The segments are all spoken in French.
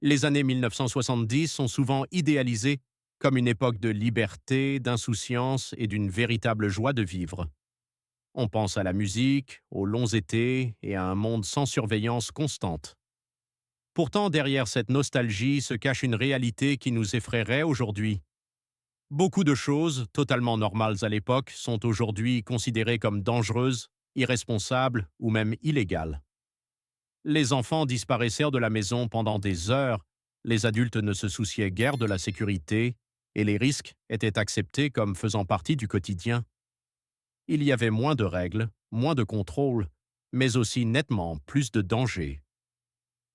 Les années 1970 sont souvent idéalisées comme une époque de liberté, d'insouciance et d'une véritable joie de vivre. On pense à la musique, aux longs étés et à un monde sans surveillance constante. Pourtant, derrière cette nostalgie se cache une réalité qui nous effraierait aujourd'hui. Beaucoup de choses, totalement normales à l'époque, sont aujourd'hui considérées comme dangereuses, irresponsables ou même illégales. Les enfants disparaissaient de la maison pendant des heures, les adultes ne se souciaient guère de la sécurité, et les risques étaient acceptés comme faisant partie du quotidien. Il y avait moins de règles, moins de contrôle, mais aussi nettement plus de dangers.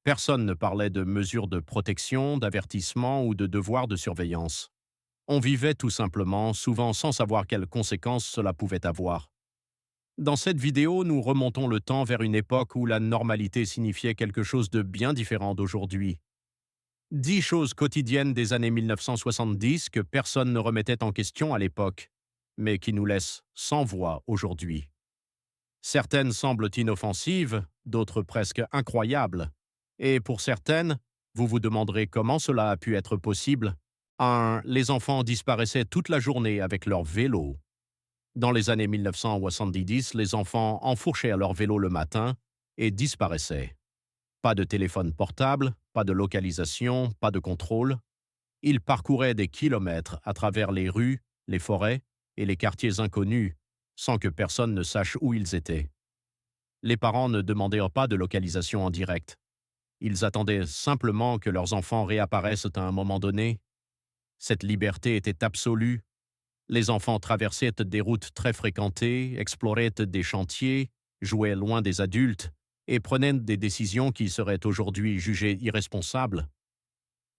Personne ne parlait de mesures de protection, d'avertissement ou de devoirs de surveillance. On vivait tout simplement, souvent sans savoir quelles conséquences cela pouvait avoir. Dans cette vidéo, nous remontons le temps vers une époque où la normalité signifiait quelque chose de bien différent d'aujourd'hui. 10 choses quotidiennes des années 1970 que personne ne remettait en question à l'époque, mais qui nous laissent sans voix aujourd'hui. Certaines semblent inoffensives, d'autres presque incroyables. Et pour certaines, vous vous demanderez comment cela a pu être possible. 1. Les enfants disparaissaient toute la journée avec leur vélo. Dans les années 1970, les enfants enfourchaient à leur vélo le matin et disparaissaient. Pas de téléphone portable, pas de localisation, pas de contrôle. Ils parcouraient des kilomètres à travers les rues, les forêts et les quartiers inconnus, sans que personne ne sache où ils étaient. Les parents ne demandaient pas de localisation en direct. Ils attendaient simplement que leurs enfants réapparaissent à un moment donné. Cette liberté était absolue. Les enfants traversaient des routes très fréquentées, exploraient des chantiers, jouaient loin des adultes et prenaient des décisions qui seraient aujourd'hui jugées irresponsables.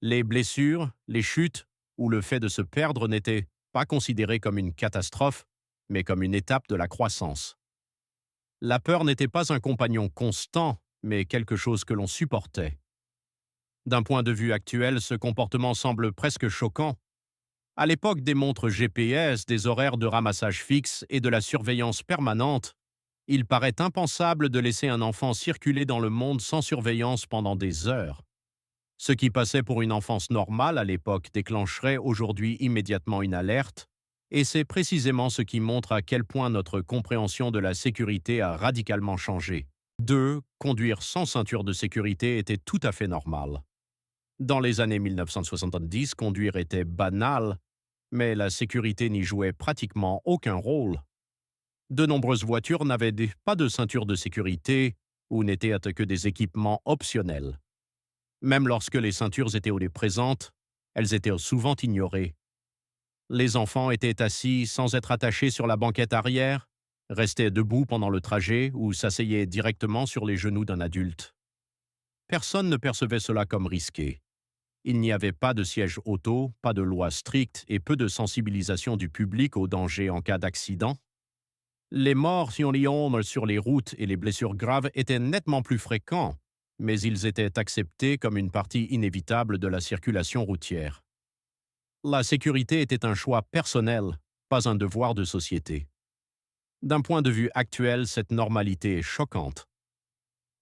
Les blessures, les chutes ou le fait de se perdre n'étaient pas considérés comme une catastrophe, mais comme une étape de la croissance. La peur n'était pas un compagnon constant, mais quelque chose que l'on supportait. D'un point de vue actuel, ce comportement semble presque choquant. À l'époque des montres GPS, des horaires de ramassage fixes et de la surveillance permanente, il paraît impensable de laisser un enfant circuler dans le monde sans surveillance pendant des heures. Ce qui passait pour une enfance normale à l'époque déclencherait aujourd'hui immédiatement une alerte, et c'est précisément ce qui montre à quel point notre compréhension de la sécurité a radicalement changé. 2. Conduire sans ceinture de sécurité était tout à fait normal. Dans les années 1970, conduire était banal, mais la sécurité n'y jouait pratiquement aucun rôle. De nombreuses voitures n'avaient pas de ceinture de sécurité ou n'étaient que des équipements optionnels. Même lorsque les ceintures étaient présentes, elles étaient souvent ignorées. Les enfants étaient assis sans être attachés sur la banquette arrière, restaient debout pendant le trajet ou s'asseyaient directement sur les genoux d'un adulte. Personne ne percevait cela comme risqué. Il n'y avait pas de siège auto, pas de loi stricte et peu de sensibilisation du public au danger en cas d'accident. Les morts sur les routes et les blessures graves étaient nettement plus fréquents, mais ils étaient acceptés comme une partie inévitable de la circulation routière. La sécurité était un choix personnel, pas un devoir de société. D'un point de vue actuel, cette normalité est choquante.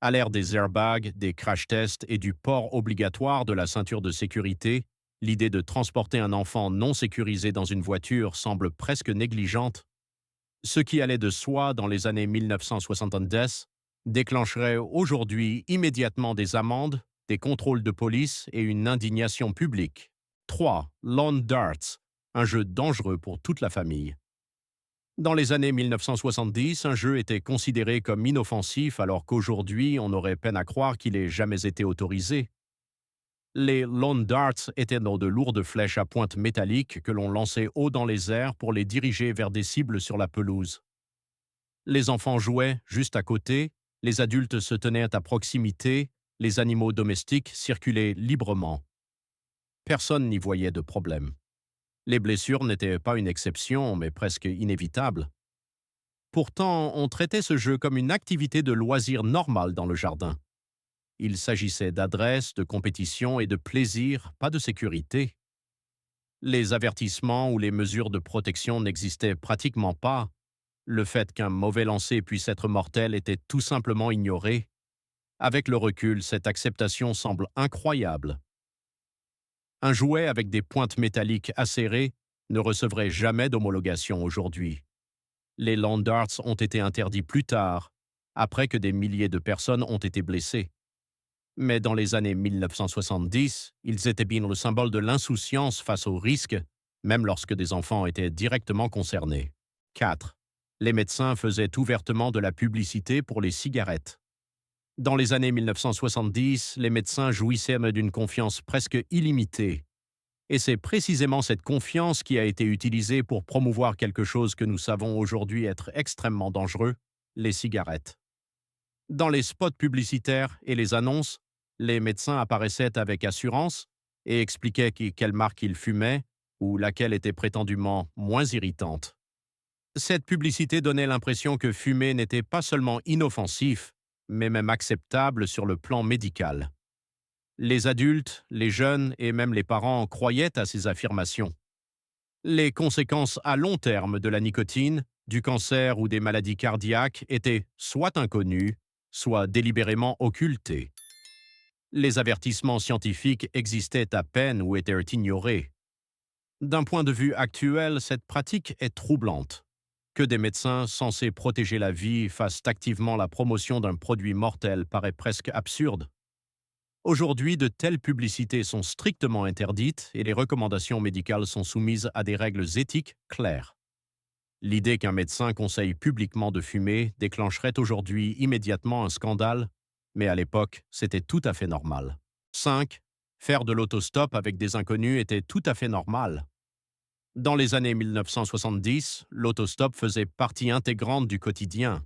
À l'ère des airbags, des crash tests et du port obligatoire de la ceinture de sécurité, l'idée de transporter un enfant non sécurisé dans une voiture semble presque négligente. Ce qui allait de soi dans les années 1970 déclencherait aujourd'hui immédiatement des amendes, des contrôles de police et une indignation publique. 3. Lawn darts, un jeu dangereux pour toute la famille. Dans les années 1970, un jeu était considéré comme inoffensif alors qu'aujourd'hui, on aurait peine à croire qu'il ait jamais été autorisé. Les lawn darts étaient de lourdes flèches à pointe métallique que l'on lançait haut dans les airs pour les diriger vers des cibles sur la pelouse. Les enfants jouaient juste à côté, les adultes se tenaient à proximité, les animaux domestiques circulaient librement. Personne n'y voyait de problème. Les blessures n'étaient pas une exception, mais presque inévitables. Pourtant, on traitait ce jeu comme une activité de loisir normale dans le jardin. Il s'agissait d'adresse, de compétition et de plaisir, pas de sécurité. Les avertissements ou les mesures de protection n'existaient pratiquement pas. Le fait qu'un mauvais lancer puisse être mortel était tout simplement ignoré. Avec le recul, cette acceptation semble incroyable, Un jouet avec des pointes métalliques acérées ne recevrait jamais d'homologation aujourd'hui. Les land darts ont été interdits plus tard, après que des milliers de personnes ont été blessées. Mais dans les années 1970, ils étaient bien le symbole de l'insouciance face aux risques, même lorsque des enfants étaient directement concernés. 4. Les médecins faisaient ouvertement de la publicité pour les cigarettes. Dans les années 1970, les médecins jouissaient d'une confiance presque illimitée. Et c'est précisément cette confiance qui a été utilisée pour promouvoir quelque chose que nous savons aujourd'hui être extrêmement dangereux, les cigarettes. Dans les spots publicitaires et les annonces, les médecins apparaissaient avec assurance et expliquaient quelle marque ils fumaient ou laquelle était prétendument moins irritante. Cette publicité donnait l'impression que fumer n'était pas seulement inoffensif, mais même acceptable sur le plan médical. Les adultes, les jeunes et même les parents croyaient à ces affirmations. Les conséquences à long terme de la nicotine, du cancer ou des maladies cardiaques étaient soit inconnues, soit délibérément occultées. Les avertissements scientifiques existaient à peine ou étaient ignorés. D'un point de vue actuel, cette pratique est troublante. Que des médecins censés protéger la vie fassent activement la promotion d'un produit mortel paraît presque absurde. Aujourd'hui, de telles publicités sont strictement interdites et les recommandations médicales sont soumises à des règles éthiques claires. L'idée qu'un médecin conseille publiquement de fumer déclencherait aujourd'hui immédiatement un scandale, mais à l'époque, c'était tout à fait normal. 5. Faire de l'autostop avec des inconnus était tout à fait normal. Dans les années 1970, l'autostop faisait partie intégrante du quotidien.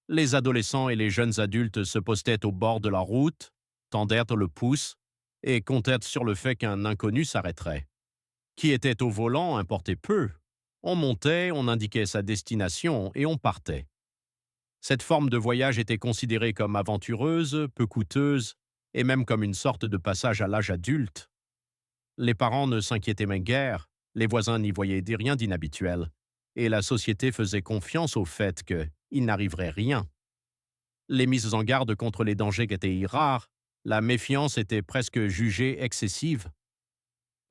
Les adolescents et les jeunes adultes se postaient au bord de la route, tendaient le pouce et comptaient sur le fait qu'un inconnu s'arrêterait. Qui était au volant importait peu. On montait, on indiquait sa destination et on partait. Cette forme de voyage était considérée comme aventureuse, peu coûteuse et même comme une sorte de passage à l'âge adulte. Les parents ne s'inquiétaient même guère, les voisins n'y voyaient rien d'inhabituel, et la société faisait confiance au fait qu'il n'arriverait rien. Les mises en garde contre les dangers étaient rares, la méfiance était presque jugée excessive.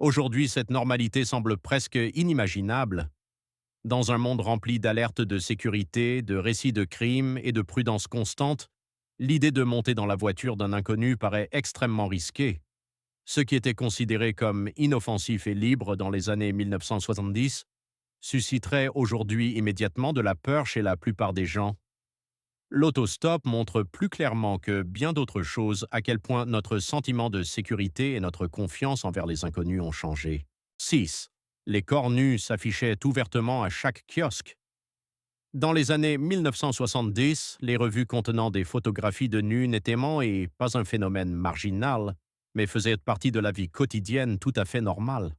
Aujourd'hui, cette normalité semble presque inimaginable. Dans un monde rempli d'alertes de sécurité, de récits de crimes et de prudence constante, l'idée de monter dans la voiture d'un inconnu paraît extrêmement risquée. Ce qui était considéré comme inoffensif et libre dans les années 1970 susciterait aujourd'hui immédiatement de la peur chez la plupart des gens. L'autostop montre plus clairement que bien d'autres choses à quel point notre sentiment de sécurité et notre confiance envers les inconnus ont changé. 6. Les corps nus s'affichaient ouvertement à chaque kiosque. Dans les années 1970, les revues contenant des photographies de nus n'étaient pas un phénomène marginal, mais faisaient partie de la vie quotidienne tout à fait normale.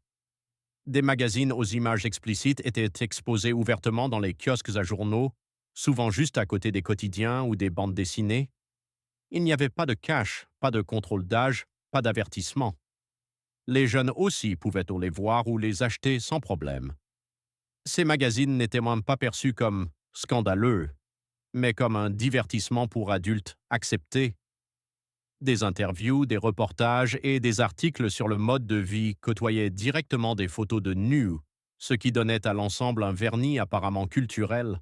Des magazines aux images explicites étaient exposés ouvertement dans les kiosques à journaux, souvent juste à côté des quotidiens ou des bandes dessinées. Il n'y avait pas de cache, pas de contrôle d'âge, pas d'avertissement. Les jeunes aussi pouvaient les voir ou les acheter sans problème. Ces magazines n'étaient même pas perçus comme scandaleux, mais comme un divertissement pour adultes acceptés. Des interviews, des reportages et des articles sur le mode de vie côtoyaient directement des photos de nus, ce qui donnait à l'ensemble un vernis apparemment culturel.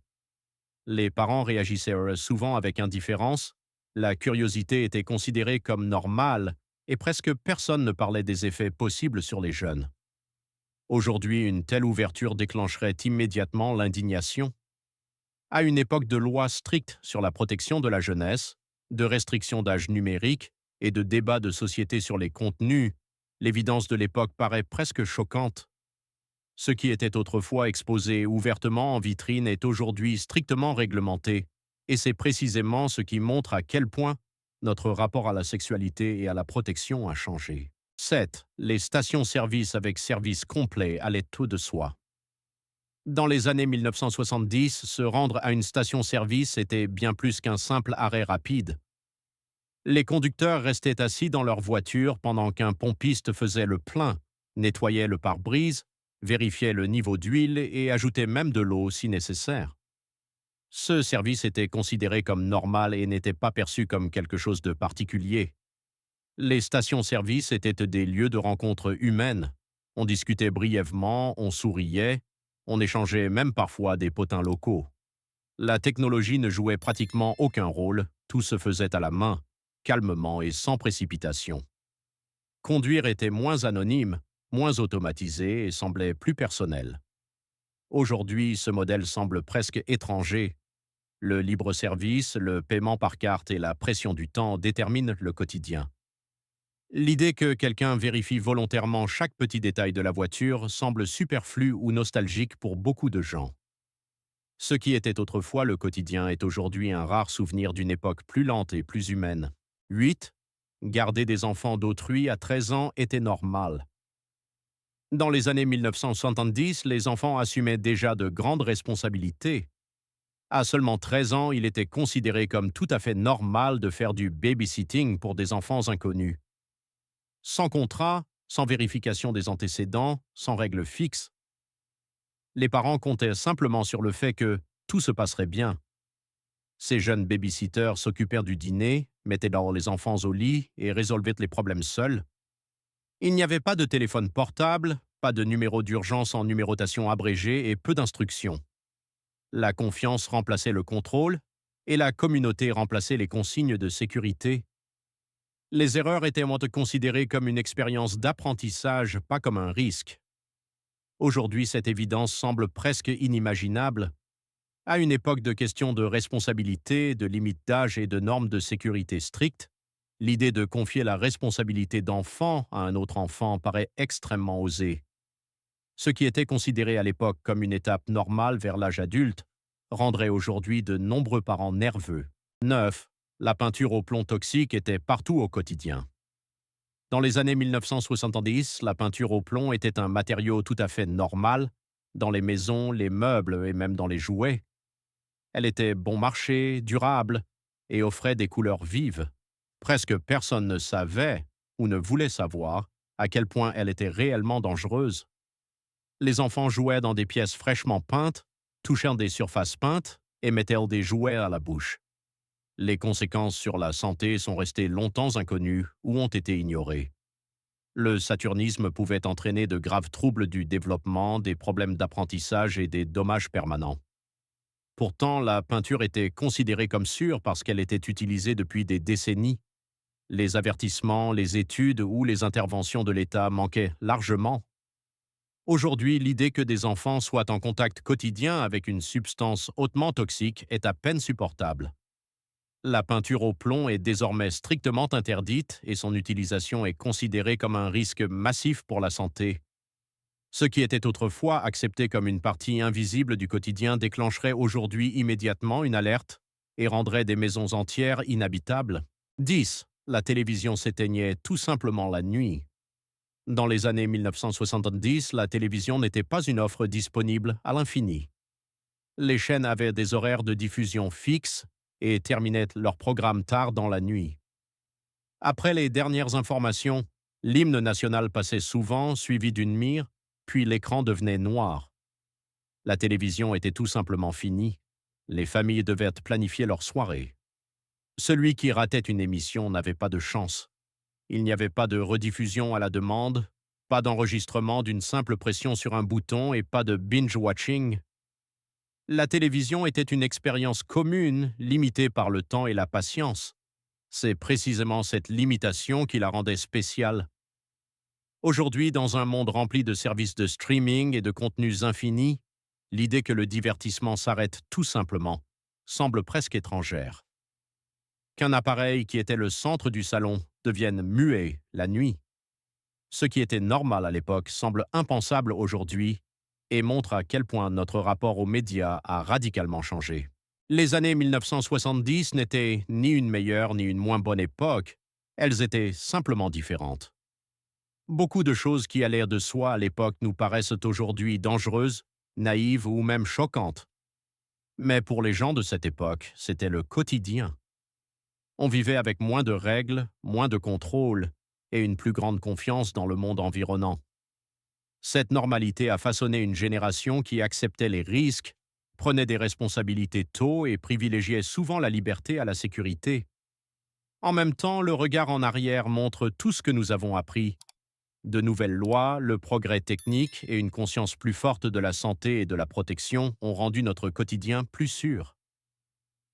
Les parents réagissaient souvent avec indifférence, la curiosité était considérée comme normale et presque personne ne parlait des effets possibles sur les jeunes. Aujourd'hui, une telle ouverture déclencherait immédiatement l'indignation. À une époque de lois strictes sur la protection de la jeunesse, de restrictions d'âge numérique et de débats de société sur les contenus, l'évidence de l'époque paraît presque choquante. Ce qui était autrefois exposé ouvertement en vitrine est aujourd'hui strictement réglementé, et c'est précisément ce qui montre à quel point notre rapport à la sexualité et à la protection a changé. 7. Les stations-service avec service complet allaient tout de soi. Dans les années 1970, se rendre à une station-service était bien plus qu'un simple arrêt rapide. Les conducteurs restaient assis dans leur voiture pendant qu'un pompiste faisait le plein, nettoyait le pare-brise, vérifiait le niveau d'huile et ajoutait même de l'eau si nécessaire. Ce service était considéré comme normal et n'était pas perçu comme quelque chose de particulier. Les stations-service étaient des lieux de rencontre humaines. On discutait brièvement, on souriait, on échangeait même parfois des potins locaux. La technologie ne jouait pratiquement aucun rôle, tout se faisait à la main, calmement et sans précipitation. Conduire était moins anonyme, moins automatisé et semblait plus personnel. Aujourd'hui, ce modèle semble presque étranger. Le libre-service, le paiement par carte et la pression du temps déterminent le quotidien. L'idée que quelqu'un vérifie volontairement chaque petit détail de la voiture semble superflue ou nostalgique pour beaucoup de gens. Ce qui était autrefois le quotidien est aujourd'hui un rare souvenir d'une époque plus lente et plus humaine. 8. Garder des enfants d'autrui à 13 ans était normal. Dans les années 1970, les enfants assumaient déjà de grandes responsabilités. À seulement 13 ans, il était considéré comme tout à fait normal de faire du babysitting pour des enfants inconnus. Sans contrat, sans vérification des antécédents, sans règles fixes, les parents comptaient simplement sur le fait que tout se passerait bien. Ces jeunes babysitters s'occupèrent du dîner, mettaient alors les enfants au lit et résolvaient les problèmes seuls. Il n'y avait pas de téléphone portable, pas de numéro d'urgence en numérotation abrégée et peu d'instructions. La confiance remplaçait le contrôle et la communauté remplaçait les consignes de sécurité. Les erreurs étaient considérées comme une expérience d'apprentissage, pas comme un risque. Aujourd'hui, cette évidence semble presque inimaginable. À une époque de questions de responsabilité, de limites d'âge et de normes de sécurité strictes, l'idée de confier la responsabilité d'enfant à un autre enfant paraît extrêmement osée. Ce qui était considéré à l'époque comme une étape normale vers l'âge adulte rendrait aujourd'hui de nombreux parents nerveux. 9. La peinture au plomb toxique était partout au quotidien. Dans les années 1970, la peinture au plomb était un matériau tout à fait normal dans les maisons, les meubles et même dans les jouets. Elle était bon marché, durable et offrait des couleurs vives. Presque personne ne savait ou ne voulait savoir à quel point elle était réellement dangereuse. Les enfants jouaient dans des pièces fraîchement peintes, touchant des surfaces peintes et mettaient des jouets à la bouche. Les conséquences sur la santé sont restées longtemps inconnues ou ont été ignorées. Le saturnisme pouvait entraîner de graves troubles du développement, des problèmes d'apprentissage et des dommages permanents. Pourtant, la peinture était considérée comme sûre parce qu'elle était utilisée depuis des décennies. Les avertissements, les études ou les interventions de l'État manquaient largement. Aujourd'hui, l'idée que des enfants soient en contact quotidien avec une substance hautement toxique est à peine supportable. La peinture au plomb est désormais strictement interdite et son utilisation est considérée comme un risque massif pour la santé. Ce qui était autrefois accepté comme une partie invisible du quotidien déclencherait aujourd'hui immédiatement une alerte et rendrait des maisons entières inhabitables. 10. La télévision s'éteignait tout simplement la nuit. Dans les années 1970, la télévision n'était pas une offre disponible à l'infini. Les chaînes avaient des horaires de diffusion fixes et terminaient leur programme tard dans la nuit. Après les dernières informations, l'hymne national passait souvent, suivi d'une mire, puis l'écran devenait noir. La télévision était tout simplement finie. Les familles devaient planifier leur soirée. Celui qui ratait une émission n'avait pas de chance. Il n'y avait pas de rediffusion à la demande, pas d'enregistrement d'une simple pression sur un bouton et pas de binge-watching. La télévision était une expérience commune, limitée par le temps et la patience. C'est précisément cette limitation qui la rendait spéciale. Aujourd'hui, dans un monde rempli de services de streaming et de contenus infinis, l'idée que le divertissement s'arrête tout simplement semble presque étrangère. Qu'un appareil qui était le centre du salon devienne muet la nuit. Ce qui était normal à l'époque semble impensable aujourd'hui et montre à quel point notre rapport aux médias a radicalement changé. Les années 1970 n'étaient ni une meilleure ni une moins bonne époque, elles étaient simplement différentes. Beaucoup de choses qui allaient de soi à l'époque nous paraissent aujourd'hui dangereuses, naïves ou même choquantes. Mais pour les gens de cette époque, c'était le quotidien. On vivait avec moins de règles, moins de contrôle et une plus grande confiance dans le monde environnant. Cette normalité a façonné une génération qui acceptait les risques, prenait des responsabilités tôt et privilégiait souvent la liberté à la sécurité. En même temps, le regard en arrière montre tout ce que nous avons appris. De nouvelles lois, le progrès technique et une conscience plus forte de la santé et de la protection ont rendu notre quotidien plus sûr.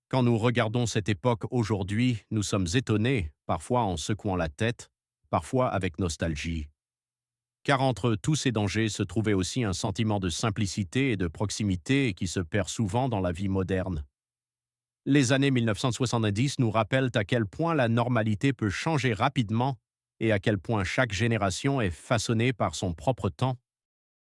Quand nous regardons cette époque aujourd'hui, nous sommes étonnés, parfois en secouant la tête, parfois avec nostalgie. Car entre tous ces dangers se trouvait aussi un sentiment de simplicité et de proximité qui se perd souvent dans la vie moderne. Les années 1970 nous rappellent à quel point la normalité peut changer rapidement et à quel point chaque génération est façonnée par son propre temps.